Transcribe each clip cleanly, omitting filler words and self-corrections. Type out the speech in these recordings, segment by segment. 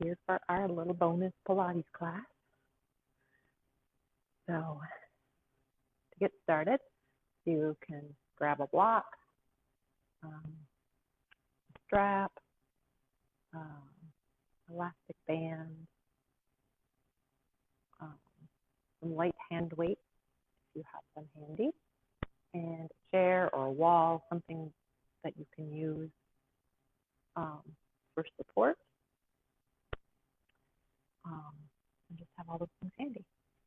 here for our little bonus Pilates class. So to get started, you can grab a block, strap, elastic band, some light hand weight if you have them handy, and a chair or a wall, something that you can use for support. And just have all those things handy.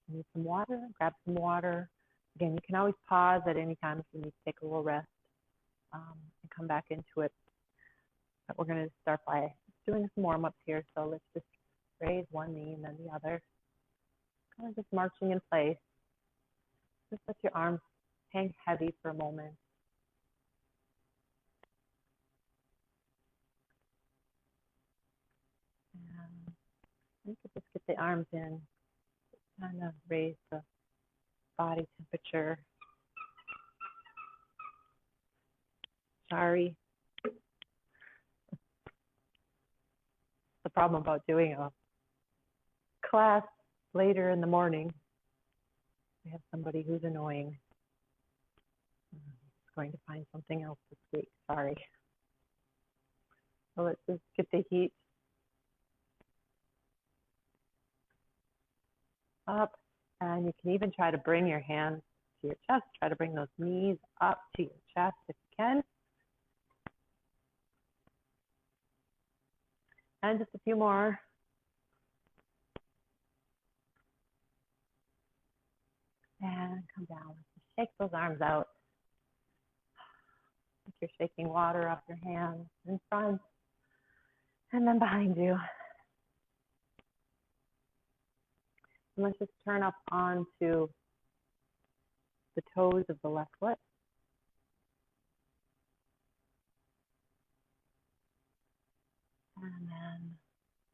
You need some water, grab some water. Again, you can always pause at any time if you need to take a little rest and come back into it. But we're going to start by doing some warm-ups here. So let's just raise one knee and then the other. Kind of just marching in place. Just let your arms hang heavy for a moment. And you can just get the arms in, kind of raise the body temperature. Sorry. The problem about doing a class later in the morning, we have somebody who's annoying. Going to find something else this week. Sorry. So let's just get the heat up, and you can even try to bring your hands to your chest. Try to bring those knees up to your chest if you can. And just a few more. And come down. Shake those arms out. Like you're shaking water off your hands in front and then behind you. And let's just turn up onto the toes of the left foot. And then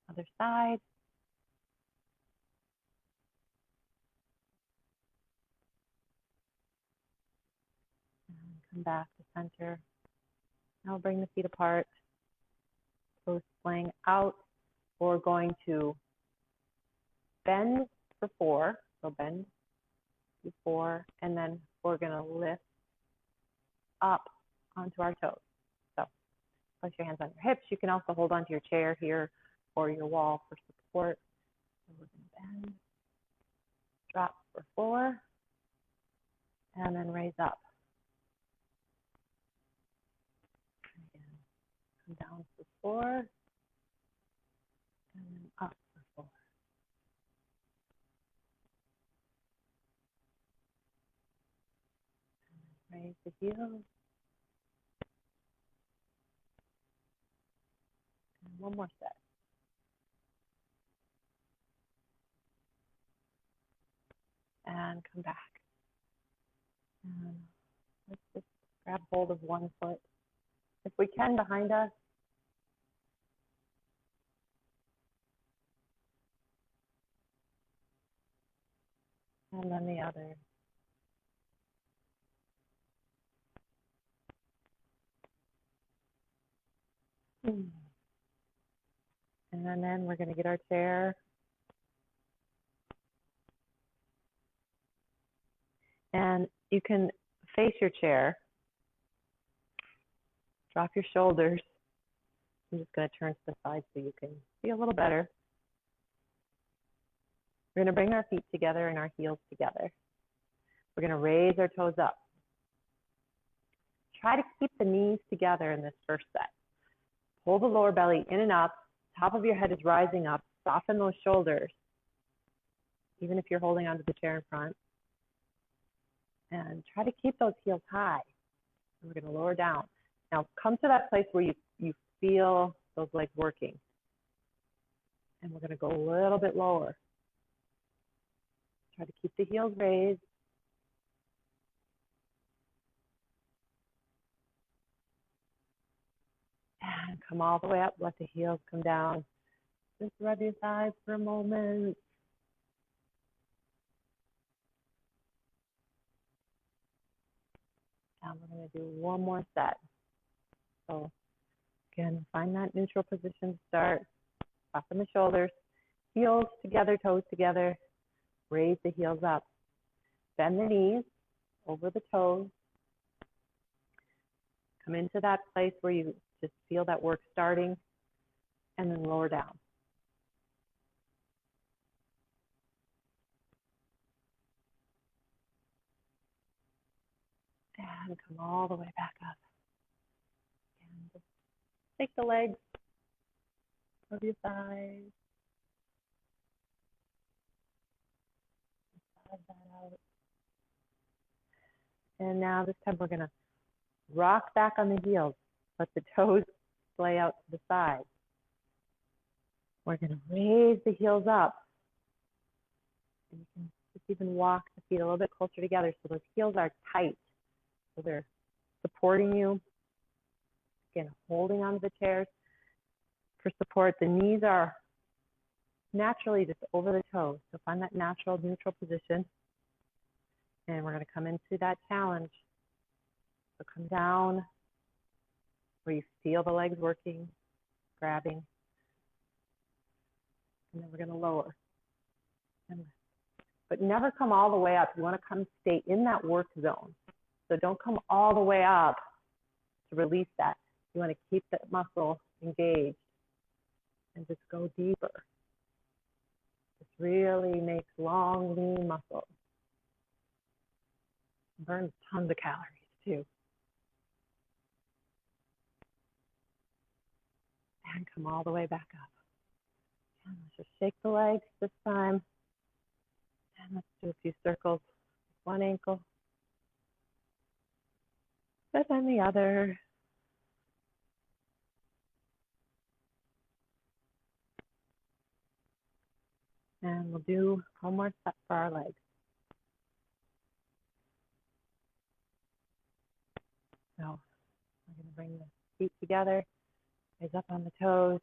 other side. And come back to center. Now bring the feet apart. Toes splaying out. We're going to bend for 4. So bend to 4. And then we're going to lift up onto our toes. So place your hands on your hips. You can also hold onto your chair here or your wall for support. So we're going to bend, drop for 4, and then raise up. Again, come down for 4, and then up for 4. And then raise the heels. And one more set. And come back. And let's just grab hold of one foot. If we can, behind us. And then the other. And then we're going to get our chair. And you can face your chair. Drop your shoulders. I'm just going to turn to the side so you can see a little better. We're going to bring our feet together and our heels together. We're going to raise our toes up. Try to keep the knees together in this first set. Pull the lower belly in and up. Top of your head is rising up. Soften those shoulders, even if you're holding onto the chair in front. And try to keep those heels high. And we're going to lower down. Now come to that place where you feel those legs working. And we're going to go a little bit lower. Try to keep the heels raised. And come all the way up. Let the heels come down. Just rub your thighs for a moment. And we're going to do one more set. So again, find that neutral position to start. Soften the shoulders, heels together, toes together. Raise the heels up. Bend the knees over the toes. Come into that place where you just feel that work starting, and then lower down. And come all the way back up. And just take the legs over your thighs. Massage that out. And now this time we're going to rock back on the heels. Let the toes splay out to the side. We're going to raise the heels up. And you can just even walk the feet a little bit closer together so those heels are tight. So they're supporting you. Again, holding onto the chairs for support. The knees are naturally just over the toes. So find that natural, neutral position. And we're going to come into that challenge. So come down where you feel the legs working, grabbing. And then we're going to lower. But never come all the way up. You want to come stay in that work zone. So don't come all the way up to release that. You want to keep that muscle engaged and just go deeper. This really makes long, lean muscles. Burns tons of calories too. And come all the way back up. And let's just shake the legs this time. And let's do a few circles. One ankle. And then the other. And we'll do one more set for our legs. So we're going to bring the feet together, raise up on the toes,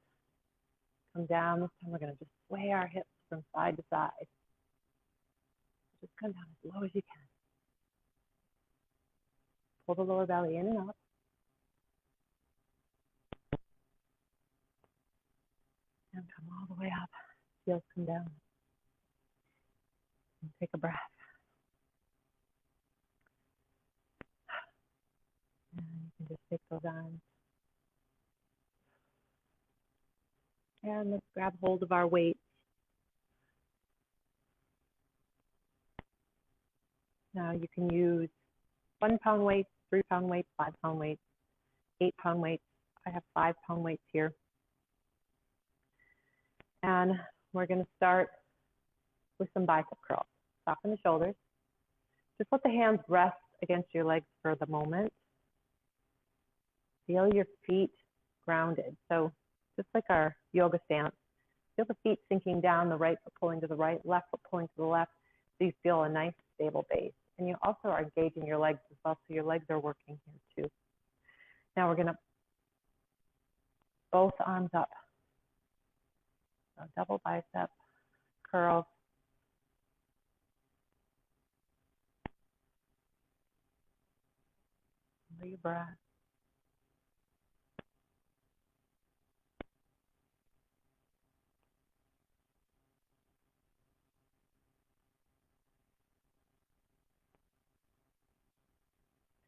come down. This time we're going to just sway our hips from side to side. Just come down as low as you can. Pull the lower belly in and up. And come all the way up. Heels come down. And take a breath. And you can just take those arms. And let's grab hold of our weight. Now you can use 1 pound weights, 3 pound weights, 5 pound weights, 8 pound weights. I have 5 pound weights here. And we're going to start with some bicep curls. Soften the shoulders. Just let the hands rest against your legs for the moment. Feel your feet grounded. So just like our yoga stance, feel the feet sinking down, the right foot pulling to the right, left foot pulling to the left, so you feel a nice stable base. And you also are engaging your legs as well, so your legs are working here too. Now we're going to both arms up. So double bicep curls. Under your breath.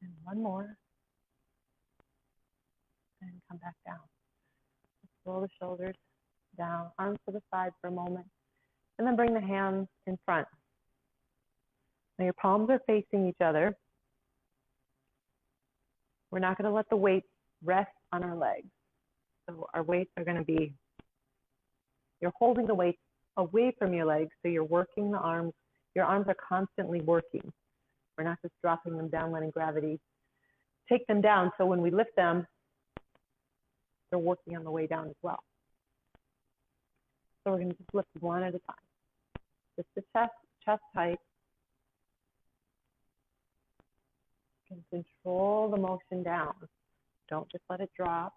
And one more. And come back down. Roll the shoulders down, arms to the side for a moment. And then bring the hands in front. Now your palms are facing each other. We're not going to let the weights rest on our legs. So our weights are going to be, you're holding the weights away from your legs, so you're working the arms. Your arms are constantly working. We're not just dropping them down, letting gravity take them down. So when we lift them, they're working on the way down as well. So we're going to just lift one at a time. Just the chest height. You can control the motion down. Don't just let it drop.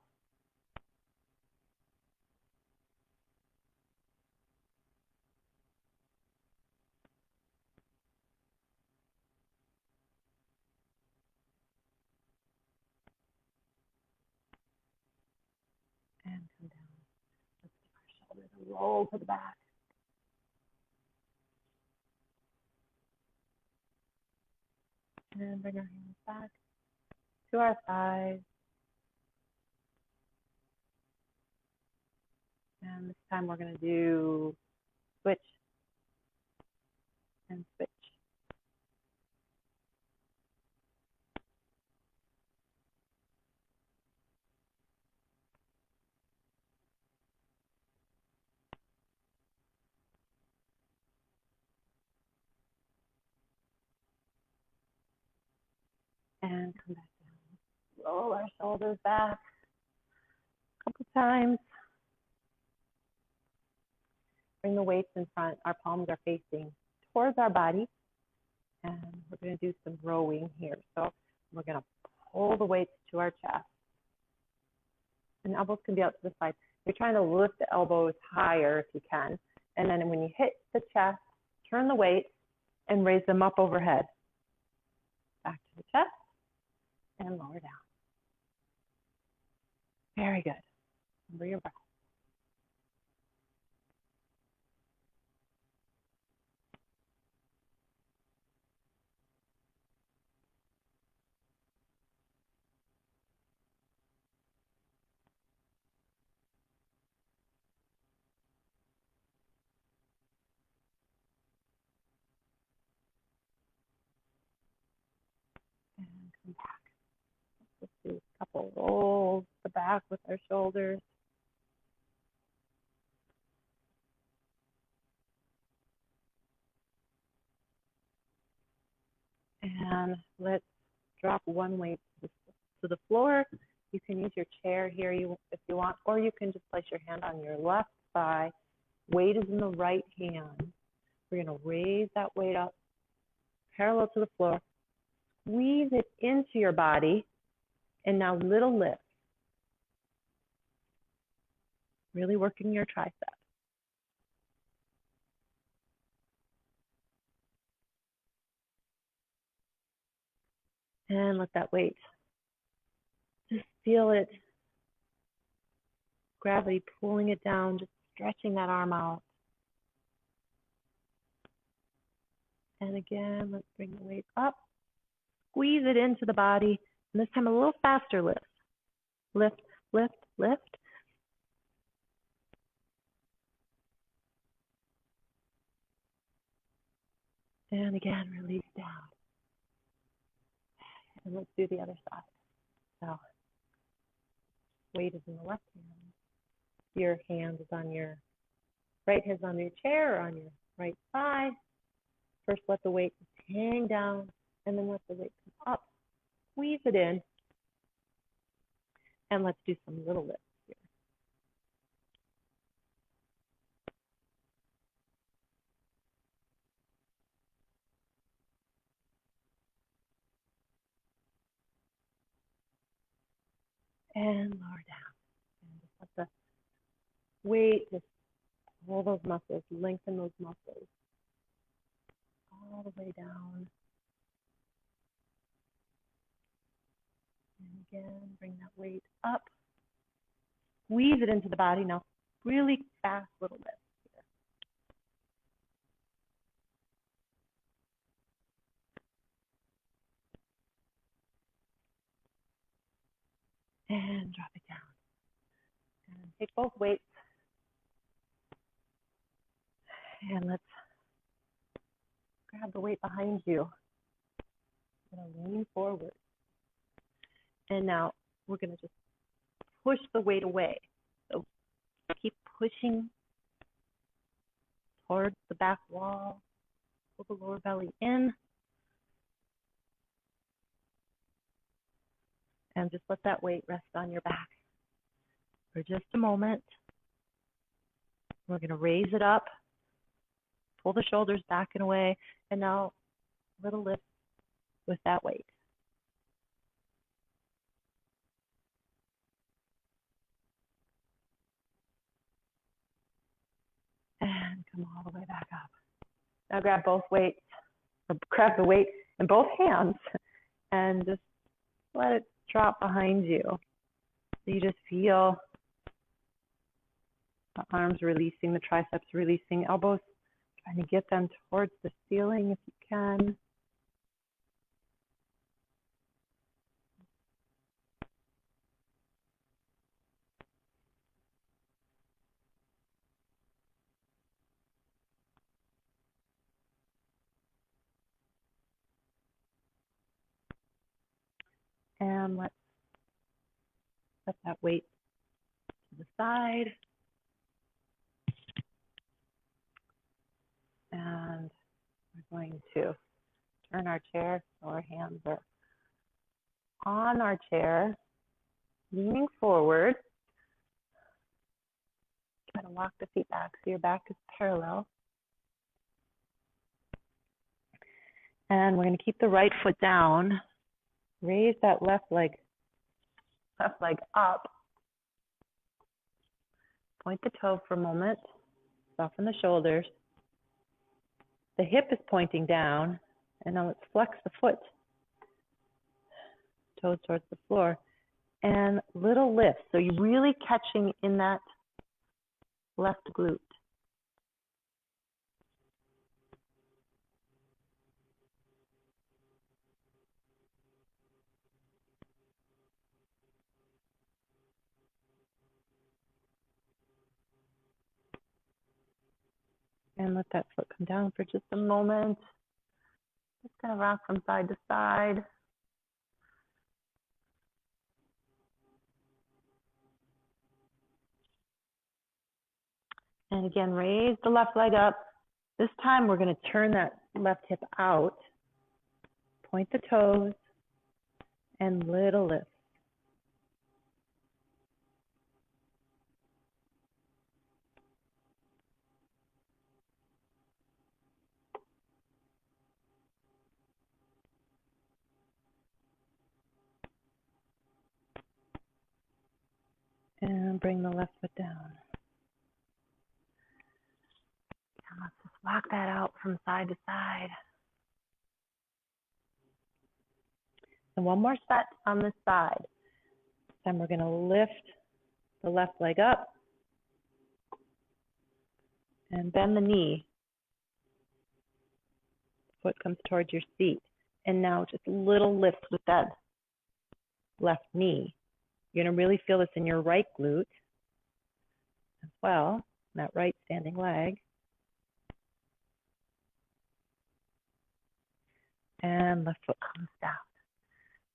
And come down. Let's keep our shoulders a roll to the back. And bring our hands back to our thighs. And this time we're going to do switch and switch. And come back down. Roll our shoulders back a couple times. Bring the weights in front. Our palms are facing towards our body. And we're going to do some rowing here. So we're going to pull the weights to our chest. And elbows can be out to the side. You're trying to lift the elbows higher if you can. And then when you hit the chest, turn the weights and raise them up overhead. Back to the chest and lower down. Very good. Remember your breath. And come back. Let's do a couple rolls to the back with our shoulders. And let's drop one weight to the floor. You can use your chair here if you want, or you can just place your hand on your left thigh. Weight is in the right hand. We're going to raise that weight up parallel to the floor. Squeeze it into your body, and now little lift. Really working your tricep. And let that weight, just feel it, gravity pulling it down, just stretching that arm out. And again, let's bring the weight up, squeeze it into the body, and this time a little faster lift. Lift, lift, lift. And again, release down. And let's do the other side. So, weight is in the left hand. Your hand is on your right hand's on your chair or on your right thigh. First, let the weight hang down, and then let the weight come up. Squeeze it in, and let's do some little lifts here. And lower down. And just let the weight just pull those muscles, lengthen those muscles all the way down. And again, bring that weight up. Squeeze it into the body. Now, really fast little lifts here. And drop it down. And take both weights. And let's grab the weight behind you. We're going to lean forward. And now we're going to just push the weight away. So keep pushing towards the back wall. Pull the lower belly in. And just let that weight rest on your back for just a moment. We're going to raise it up. Pull the shoulders back and away. And now little lift with that weight. And come all the way back up. Now grab both weights, or grab the weight in both hands, and just let it drop behind you. So you just feel The arms releasing, the triceps releasing, elbows trying to get them towards the ceiling if you can. And let's set that weight to the side. And we're going to turn our chair so our hands are on our chair, leaning forward. Try to walk the feet back so your back is parallel. And we're going to keep the right foot down. Raise that left leg up. Point the toe for a moment. Soften the shoulders. The hip is pointing down. And now let's flex the foot. Toes towards the floor. And little lift. So you're really catching in that left glute. And let that foot come down for just a moment. Just going to rock from side to side. And again, raise the left leg up. This time we're going to turn that left hip out. Point the toes and little lift. And bring the left foot down. And let's just walk that out from side to side. And one more set on this side. Then we're going to lift the left leg up and bend the knee. Foot comes towards your seat. And now just a little lift with that left knee. You're going to really feel this in your right glute as well, that right standing leg. And left foot comes down.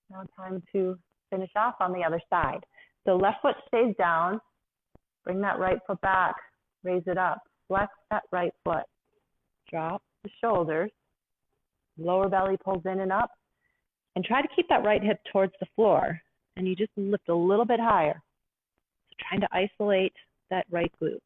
Now time to finish off on the other side. So left foot stays down. Bring that right foot back. Raise it up. Flex that right foot. Drop the shoulders. Lower belly pulls in and up. And try to keep that right hip towards the floor. And you just lift a little bit higher. So trying to isolate that right glute.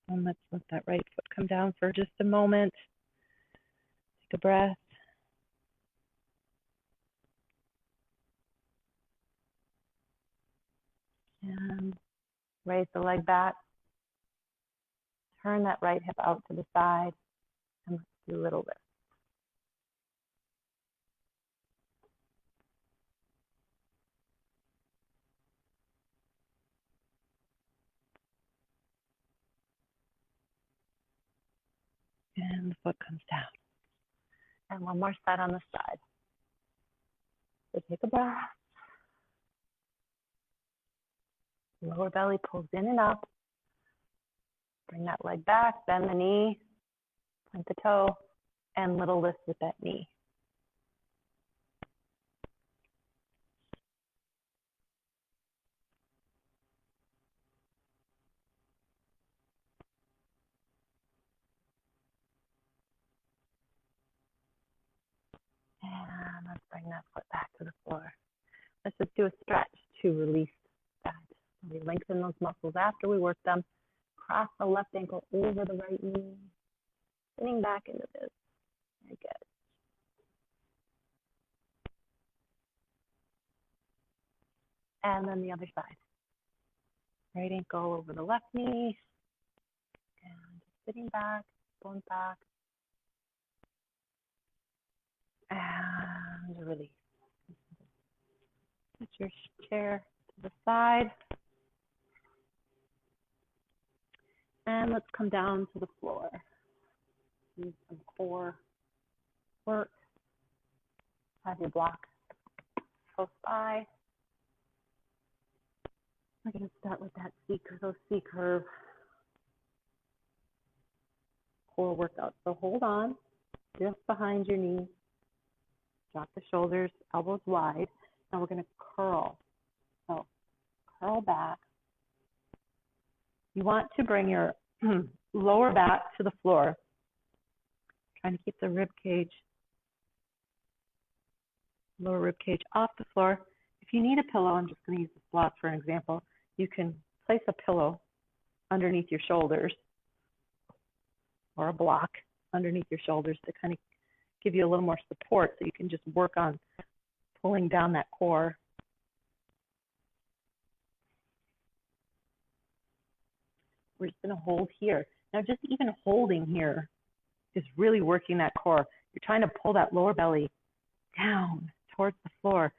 And let's let that right foot come down for just a moment. Take a breath. And raise the leg back. Turn that right hip out to the side. And let's do a little lift. And the foot comes down. And one more set on the side. So take a breath. Lower belly pulls in and up. Bring that leg back, bend the knee, point the toe, and little lift with that knee. And let's bring that foot back to the floor. Let's just do a stretch to release that. We lengthen those muscles after we work them. Cross the left ankle over the right knee. Sitting back into this. Very good. And then the other side. Right ankle over the left knee. And sitting back, going back. release. Put your chair to the side. And let's come down to the floor. Do some core work. Have your block close by. We're going to start with that C curve core workout. So hold on just behind your knees. Drop the shoulders, elbows wide. Now we're going to curl. So curl back. You want to bring your lower back to the floor. Trying to keep the rib cage, lower rib cage off the floor. If you need a pillow, I'm just going to use this block for an example. You can place a pillow underneath your shoulders or a block underneath your shoulders to kind of give you a little more support so you can just work on pulling down that core. We're just going to hold here. Now, just even holding here is really working that core. You're trying to pull that lower belly down towards the floor.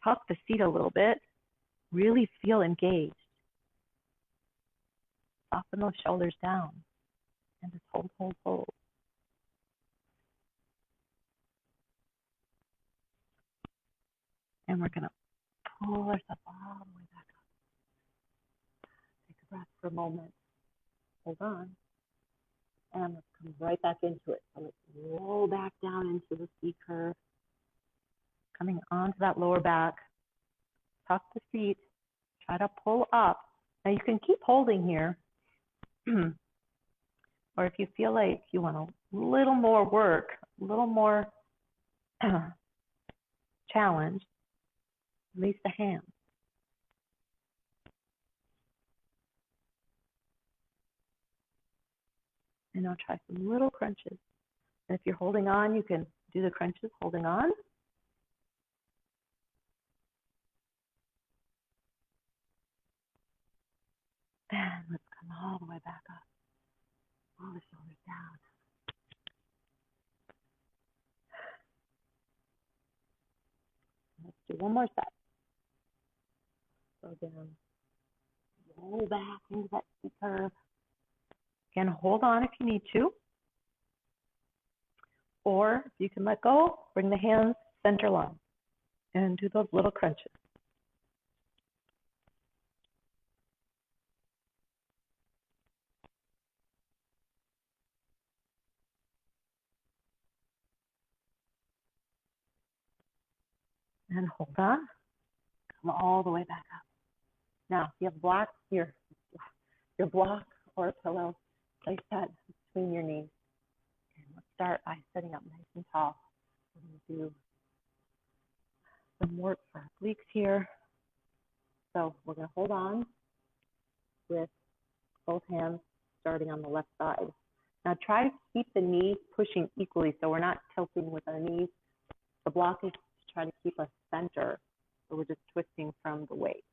Tuck the seat a little bit. Really feel engaged. Soften those shoulders down. And just hold, hold, hold. And we're going to pull ourselves all the way back up. Take a breath for a moment. Hold on. And let's come right back into it. So let's roll back down into the C curve. Coming onto that lower back. Tuck the seat. Try to pull up. Now you can keep holding here. Or if you feel like you want a little more work, a little more challenge, release the hands. And now try some little crunches. And if you're holding on, you can do the crunches holding on. And let's come all the way back up. Pull the shoulders down. Let's do one more set. Go down. Roll back into that C curve. Again, hold on if you need to. Or if you can let go, bring the hands center line and do those little crunches. And hold on. Come all the way back up. Now, if you have your block or a pillow, place that between your knees. And let's start by sitting up nice and tall. We're going to do some work for our obliques here. So we're going to hold on with both hands starting on the left side. Now try to keep the knees pushing equally so we're not tilting with our knees. The block is to try to keep us center, so we're just twisting from the waist.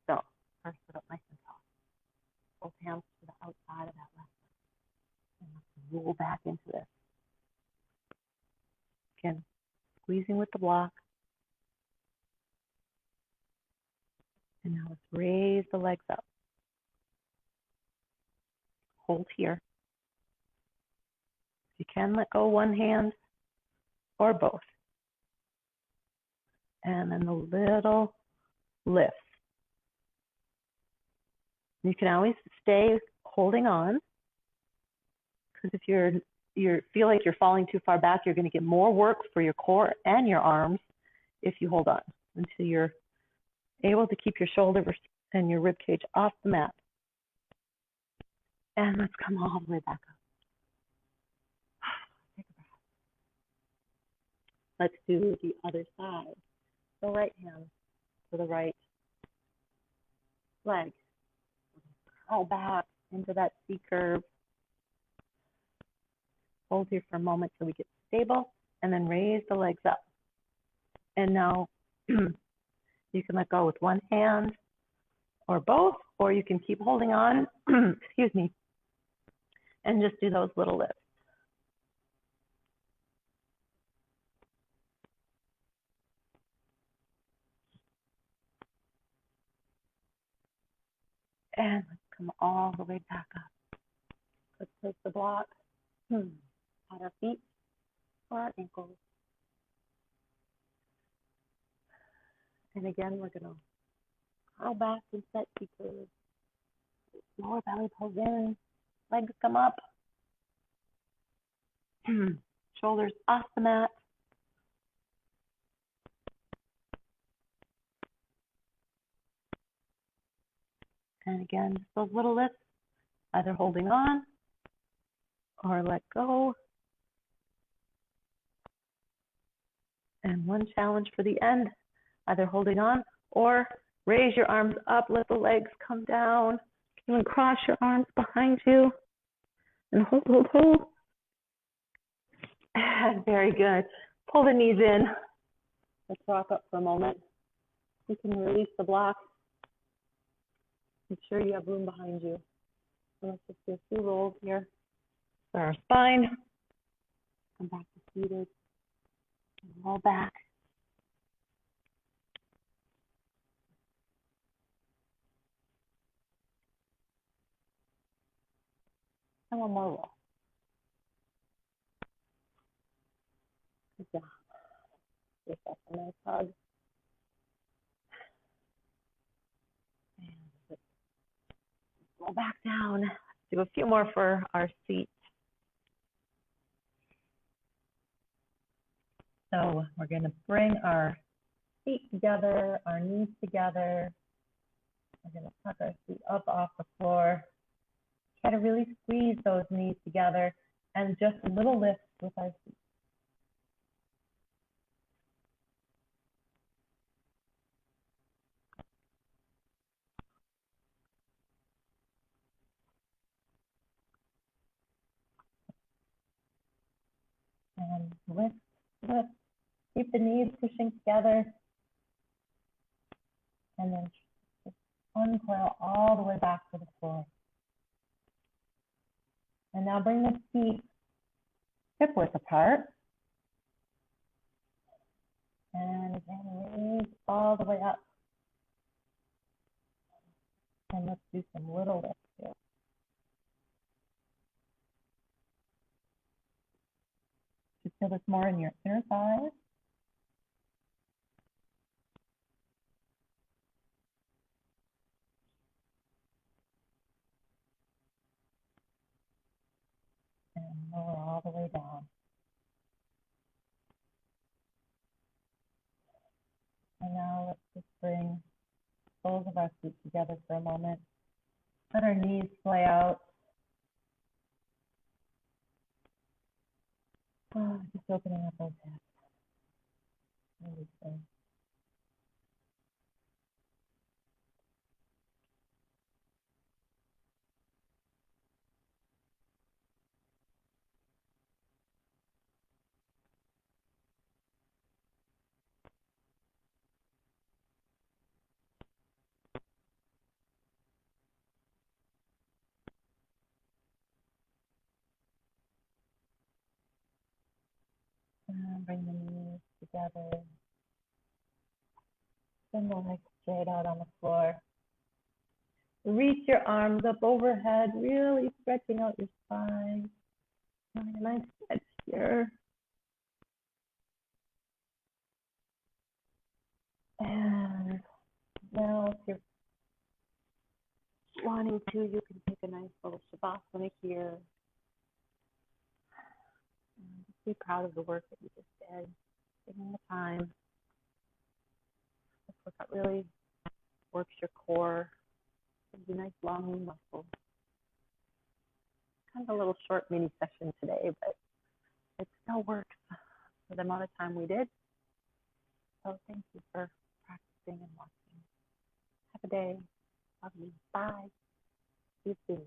So first sit up nice and tall. Both hands to the outside of that left side. And let's roll back into this. Again, squeezing with the block. And now let's raise the legs up. Hold here. If you can, let go one hand or both. And then the little lifts. You can always stay holding on, because if you feel like you're falling too far back, you're going to get more work for your core and your arms if you hold on until you're able to keep your shoulders and your rib cage off the mat. And let's come all the way back up. Take a breath. Let's do the other side. The right hand to the right leg. Curl back into that C curve. Hold here for a moment so we get stable, and then raise the legs up. And now you can let go with one hand or both, or you can keep holding on, excuse me, and just do those little lifts. And let's come all the way back up. Let's place the block at our feet or our ankles. And again, we're gonna curl back and set because lower belly pulls in, legs come up, shoulders off the mat. And again, just those little lifts, either holding on or let go. And one challenge for the end, either holding on or raise your arms up, let the legs come down. Even cross your arms behind you and hold. And very good. Pull the knees in. Let's rock up for a moment. You can release the block. Make sure you have room behind you. So let's just do a few rolls here for our spine. Come back to seated. Roll back. And one more roll. Good job. Give yourself a nice hug. And roll back down. Let's do a few more for our seat. So we're going to bring our feet together, our knees together. We're going to tuck our feet up off the floor. Try to really squeeze those knees together and just a little lift with our feet. And lift. Keep the knees pushing together. And then just uncoil all the way back to the floor. And now bring the feet hip width apart. And again, raise all the way up. And let's do some little lifts here. Just feel this more in your inner thighs. And lower all the way down. And now let's just bring soles of our feet together for a moment. Let our knees splay out. Just opening up those hips. Releasing. And bring the knees together. Send the legs straight out on the floor. Reach your arms up overhead, really stretching out your spine. Having a nice stretch here. And now if you're wanting to, you can take a nice little shavasana here. And just be proud of the work that you just did. Taking the time. This workout really works your core. Gives you nice long lean muscles. Kind of a little short mini session today, but it still works for the amount of time we did. So thank you for practicing and watching. Have a day. Love you. Bye. See you soon.